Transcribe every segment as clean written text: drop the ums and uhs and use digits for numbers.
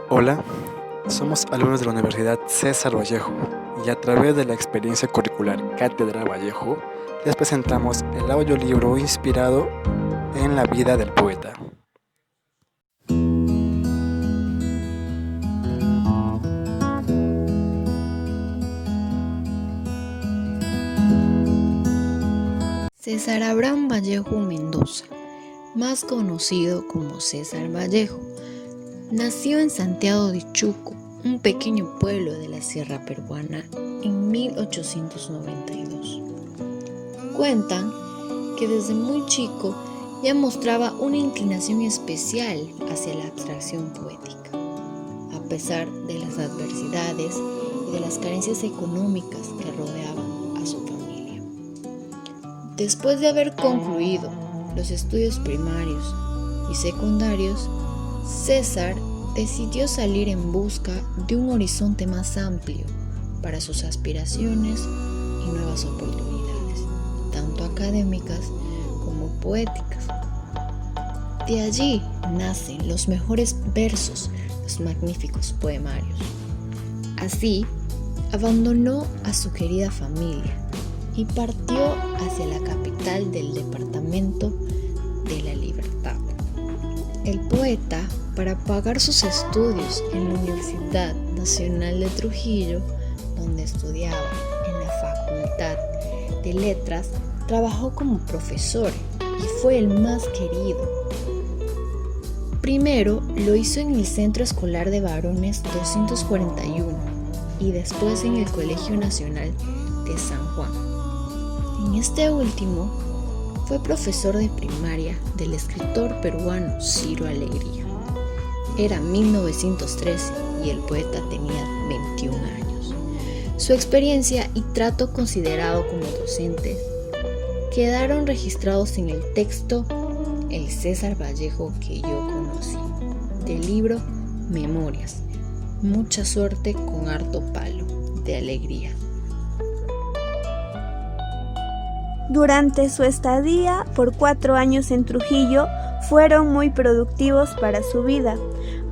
Hola, somos alumnos de la Universidad César Vallejo y a través de la experiencia curricular Cátedra Vallejo les presentamos el audiolibro inspirado en la vida del poeta. César Abraham Vallejo Mendoza, más conocido como César Vallejo, nació en Santiago de Chuco, un pequeño pueblo de la sierra peruana, en 1892. Cuentan que desde muy chico ya mostraba una inclinación especial hacia la abstracción poética, a pesar de las adversidades y de las carencias económicas que rodeaban a su familia. Después de haber concluido los estudios primarios y secundarios, César decidió salir en busca de un horizonte más amplio para sus aspiraciones y nuevas oportunidades, tanto académicas como poéticas. De allí nacen los mejores versos, los magníficos poemarios. Así, abandonó a su querida familia y partió hacia la capital del departamento de La Libertad. El poeta, para pagar sus estudios en la Universidad Nacional de Trujillo, donde estudiaba en la Facultad de Letras, trabajó como profesor y fue el más querido. Primero lo hizo en el Centro Escolar de Varones 241 y después en el Colegio Nacional de San Juan. En este último, fue profesor de primaria del escritor peruano Ciro Alegría. Era 1913 y el poeta tenía 21 años. Su experiencia y trato considerado como docente quedaron registrados en el texto El César Vallejo que yo conocí, del libro Memorias, Mucha suerte con harto palo, de Alegría. Durante su estadía por 4 años en Trujillo, fueron muy productivos para su vida,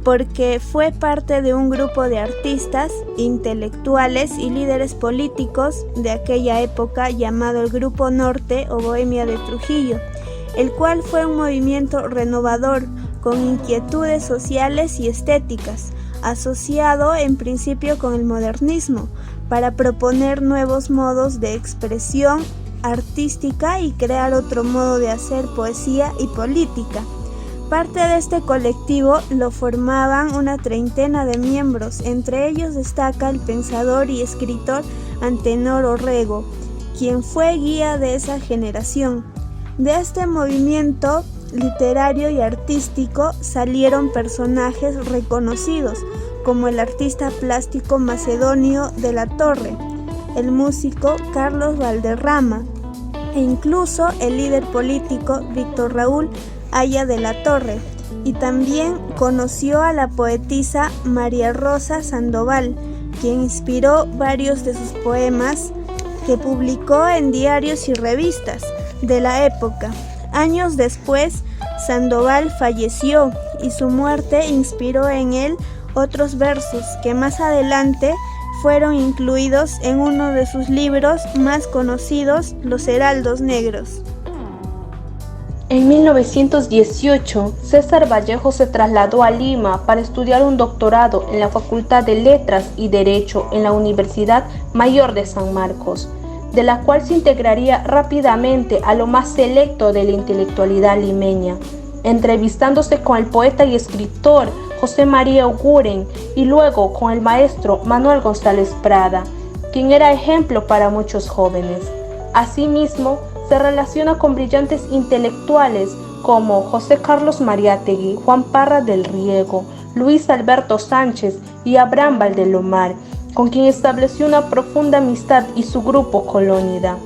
porque fue parte de un grupo de artistas, intelectuales y líderes políticos de aquella época llamado el Grupo Norte o Bohemia de Trujillo, el cual fue un movimiento renovador con inquietudes sociales y estéticas, asociado en principio con el modernismo, para proponer nuevos modos de expresión artística y crear otro modo de hacer poesía y política. Parte de este colectivo lo formaban una treintena de miembros, entre ellos destaca el pensador y escritor Antenor Orrego, quien fue guía de esa generación. De este movimiento literario y artístico salieron personajes reconocidos, como el artista plástico Macedonio de la Torre, el músico Carlos Valderrama e incluso el líder político Víctor Raúl Haya de la Torre, y también conoció a la poetisa María Rosa Sandoval, quien inspiró varios de sus poemas que publicó en diarios y revistas de la época. Años después, Sandoval falleció y su muerte inspiró en él otros versos que más adelante fueron incluidos en uno de sus libros más conocidos, Los Heraldos Negros. En 1918, César Vallejo se trasladó a Lima para estudiar un doctorado en la Facultad de Letras y Derecho en la Universidad Mayor de San Marcos, de la cual se integraría rápidamente a lo más selecto de la intelectualidad limeña, entrevistándose con el poeta y escritor José María Oguren y luego con el maestro Manuel González Prada, quien era ejemplo para muchos jóvenes. Asimismo, se relaciona con brillantes intelectuales como José Carlos Mariátegui, Juan Parra del Riego, Luis Alberto Sánchez y Abraham Valdelomar, con quien estableció una profunda amistad y su grupo Colónida.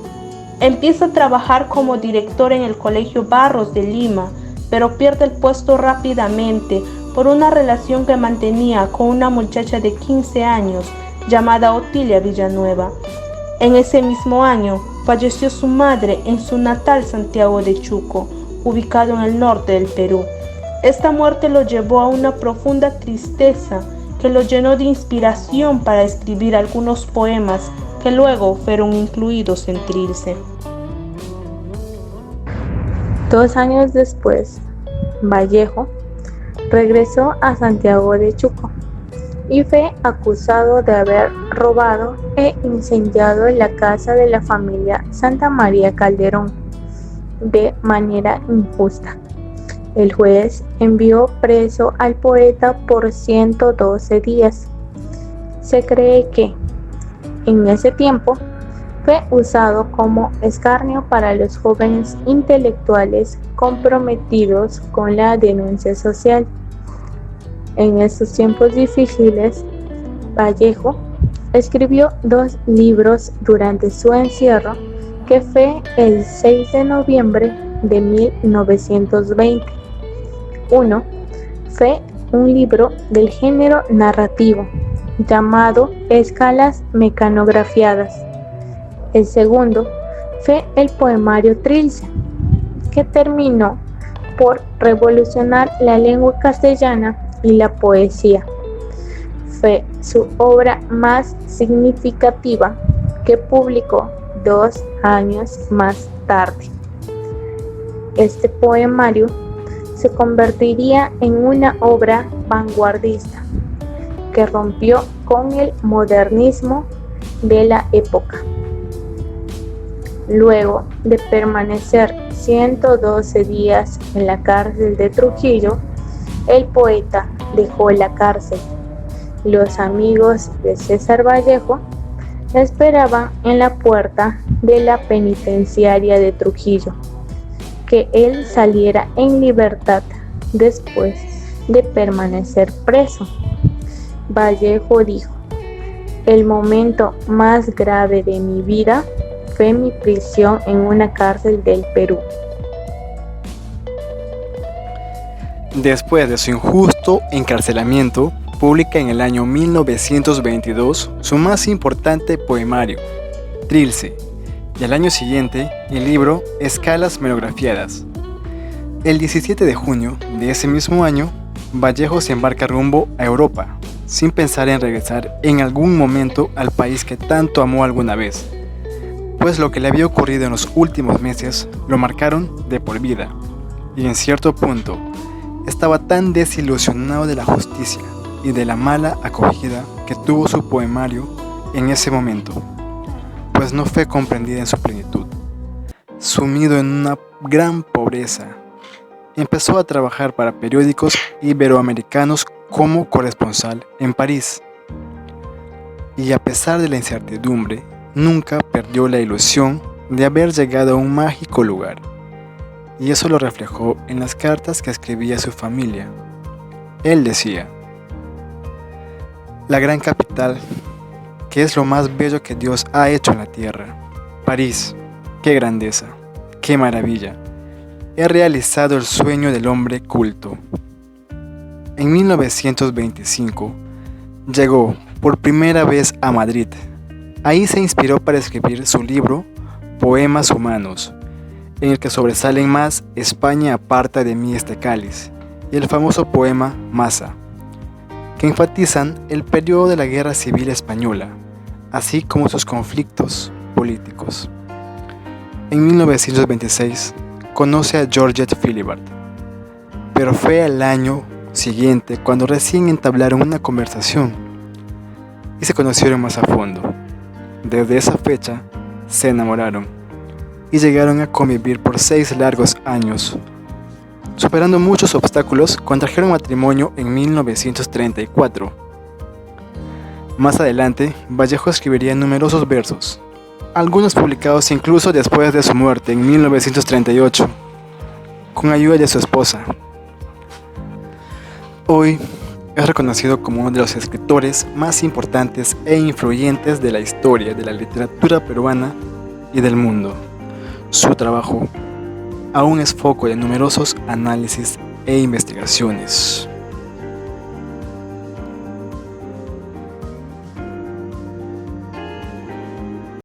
Empieza a trabajar como director en el Colegio Barros de Lima, pero pierde el puesto rápidamente por una relación que mantenía con una muchacha de 15 años llamada Otilia Villanueva. En ese mismo año falleció su madre en su natal Santiago de Chuco, ubicado en el norte del Perú. Esta muerte lo llevó a una profunda tristeza que lo llenó de inspiración para escribir algunos poemas que luego fueron incluidos en Trilce. 2 años después, Vallejo regresó a Santiago de Chuco y fue acusado de haber robado e incendiado la casa de la familia Santa María Calderón de manera injusta. El juez envió preso al poeta por 112 días. Se cree que, en ese tiempo, fue usado como escarnio para los jóvenes intelectuales comprometidos con la denuncia social. En estos tiempos difíciles, Vallejo escribió 2 libros durante su encierro, que fue el 6 de noviembre de 1920. Uno fue un libro del género narrativo llamado Escalas mecanografiadas. El segundo fue el poemario Trilce, que terminó por revolucionar la lengua castellana y la poesía. Fue su obra más significativa, que publicó 2 años más tarde. Este poemario se convertiría en una obra vanguardista que rompió con el modernismo de la época. Luego de permanecer 112 días en la cárcel de Trujillo, el poeta dejó la cárcel. Los amigos de César Vallejo esperaban en la puerta de la penitenciaria de Trujillo que él saliera en libertad después de permanecer preso. Vallejo dijo: "El momento más grave de mi vida fue mi prisión en una cárcel del Perú". Después de su injusto encarcelamiento, publica en el año 1922 su más importante poemario, Trilce, y al año siguiente el libro Escalas mecanografiadas. El 17 de junio de ese mismo año, Vallejo se embarca rumbo a Europa, sin pensar en regresar en algún momento al país que tanto amó alguna vez, pues lo que le había ocurrido en los últimos meses lo marcaron de por vida, y en cierto punto estaba tan desilusionado de la justicia y de la mala acogida que tuvo su poemario en ese momento, pues no fue comprendida en su plenitud. Sumido en una gran pobreza, empezó a trabajar para periódicos iberoamericanos como corresponsal en París. Y a pesar de la incertidumbre, nunca perdió la ilusión de haber llegado a un mágico lugar. Y eso lo reflejó en las cartas que escribía a su familia. Él decía: "La gran capital, que es lo más bello que Dios ha hecho en la tierra. París, qué grandeza, qué maravilla. He realizado el sueño del hombre culto". En 1925 llegó por primera vez a Madrid. Ahí se inspiró para escribir su libro Poemas Humanos, en el que sobresalen más España aparta de mí este cáliz y el famoso poema Masa, que enfatizan el periodo de la Guerra Civil Española, así como sus conflictos políticos. En 1926 conoce a Georgette Philibert, pero fue al año siguiente cuando recién entablaron una conversación y se conocieron más a fondo. Desde esa fecha se enamoraron y llegaron a convivir por 6 largos años. Superando muchos obstáculos, contrajeron matrimonio en 1934. Más adelante, Vallejo escribiría numerosos versos, algunos publicados incluso después de su muerte en 1938, con ayuda de su esposa. Hoy es reconocido como uno de los escritores más importantes e influyentes de la historia de la literatura peruana y del mundo. Su trabajo aún es foco de numerosos análisis e investigaciones.